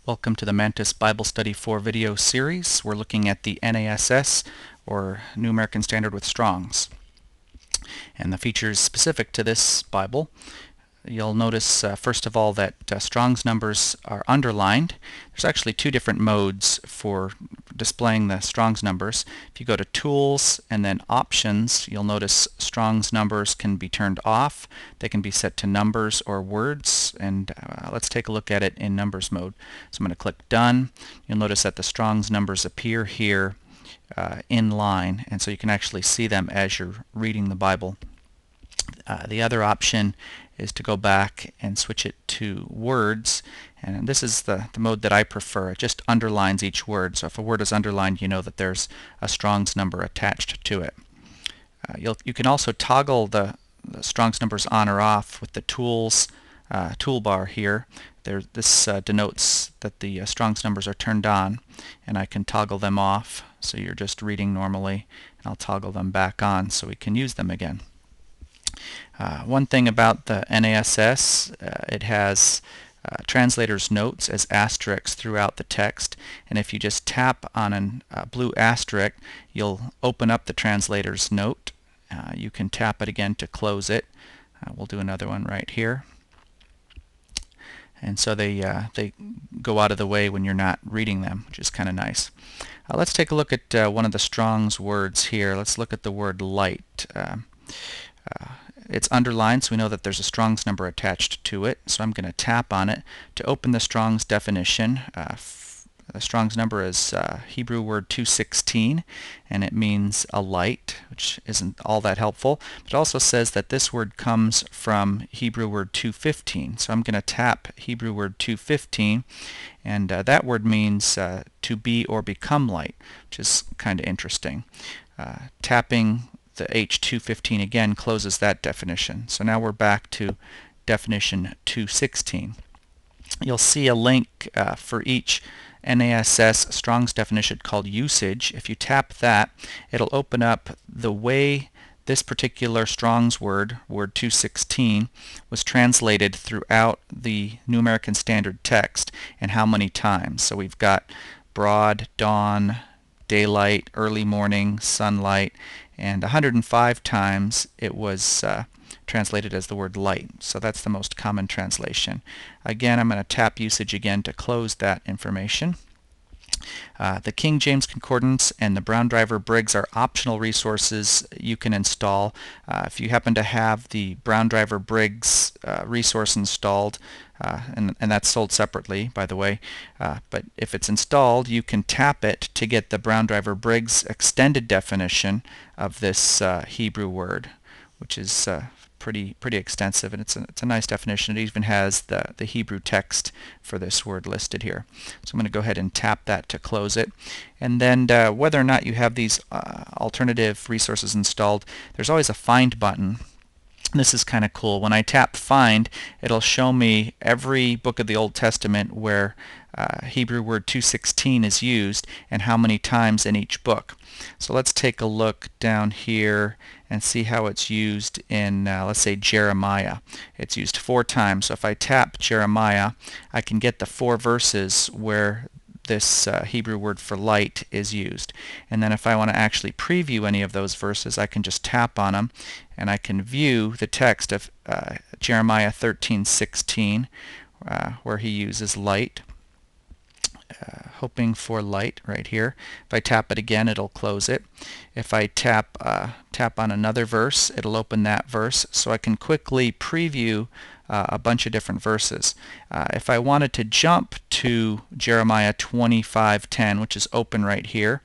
Welcome to the Mantis Bible Study 4 video series. We're looking at the NASS, or New American Standard with Strong's, and the features specific to this Bible. You'll notice first of all that Strong's numbers are underlined. There's actually two different modes for displaying the Strong's numbers. If you go to Tools and then Options, you'll notice Strong's numbers can be turned off. They can be set to numbers or words, and let's take a look at it in numbers mode. So I'm going to click Done. You'll notice that the Strong's numbers appear here in line, and so you can actually see them as you're reading the Bible. The other option is to go back and switch it to words, and this is the mode that I prefer. It just underlines each word, so if a word is underlined, you know that there's a Strong's number attached to it. You can also toggle the Strong's numbers on or off with the Tools toolbar here. This denotes that the Strong's numbers are turned on, and I can toggle them off, so you're just reading normally, and I'll toggle them back on so we can use them again. One thing about the NASS, it has translator's notes as asterisks throughout the text, and if you just tap on a blue asterisk, you'll open up the translator's note. You can tap it again to close it. We'll do another one right here. And so they go out of the way when you're not reading them, which is kind of nice. Let's take a look at one of the Strong's words here. Let's look at the word light. It's underlined, so we know that there's a Strong's number attached to it. So I'm going to tap on it to open the Strong's definition. The Strong's number is Hebrew word 216, and it means a light, which isn't all that helpful. But it also says that this word comes from Hebrew word 215. So I'm going to tap Hebrew word 215, and that word means to be or become light, which is kind of interesting. Tapping the H215 again closes that definition. So now we're back to definition 216. You'll see a link for each NASS Strong's definition called usage. If you tap that, it'll open up the way this particular Strong's word 216, was translated throughout the New American Standard text and how many times. So we've got broad, dawn, daylight, early morning, sunlight, and 105 times it was translated as the word light. So that's the most common translation. Again, I'm going to tap usage again to close that information. The King James Concordance and the Brown Driver Briggs are optional resources you can install. If you happen to have the Brown Driver Briggs resource installed, and that's sold separately, by the way, but if it's installed, you can tap it to get the Brown Driver Briggs extended definition of this Hebrew word, which is pretty extensive, and it's a nice definition. It even has the Hebrew text for this word listed here. So I'm going to go ahead and tap that to close it. And then whether or not you have these alternative resources installed, there's always a Find button. This is kind of cool. When I tap Find, it'll show me every book of the Old Testament where Hebrew word 216 is used and how many times in each book. So let's take a look down here and see how it's used in, let's say, Jeremiah. It's used 4 times. So if I tap Jeremiah, I can get the 4 verses where this Hebrew word for light is used. And then if I want to actually preview any of those verses, I can just tap on them, and I can view the text of Jeremiah 13:16, where he uses light. Hoping for light right here. If I tap it again, it'll close it. If I tap on another verse, it'll open that verse, so I can quickly preview a bunch of different verses. If I wanted to jump to Jeremiah 25:10, which is open right here,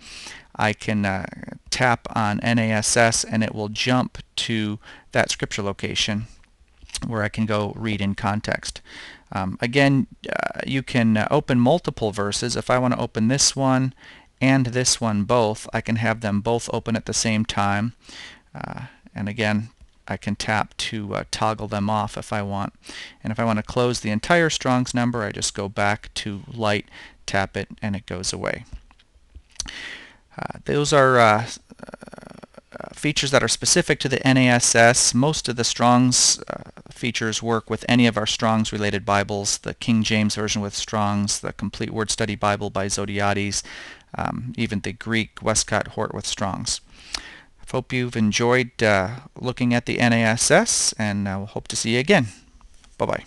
I can tap on NASS and it will jump to that scripture location where I can go read in context. Again, you can open multiple verses. If I want to open this one and this one both, I can have them both open at the same time. And again, I can tap to toggle them off if I want. And if I want to close the entire Strong's number, I just go back to light, tap it, and it goes away. Those are features that are specific to the NASS. Most of the Strong's features work with any of our Strong's related Bibles, the King James Version with Strong's, the Complete Word Study Bible by Zodiades, even the Greek Westcott Hort with Strong's. I hope you've enjoyed looking at the NASS, and I hope to see you again. Bye-bye.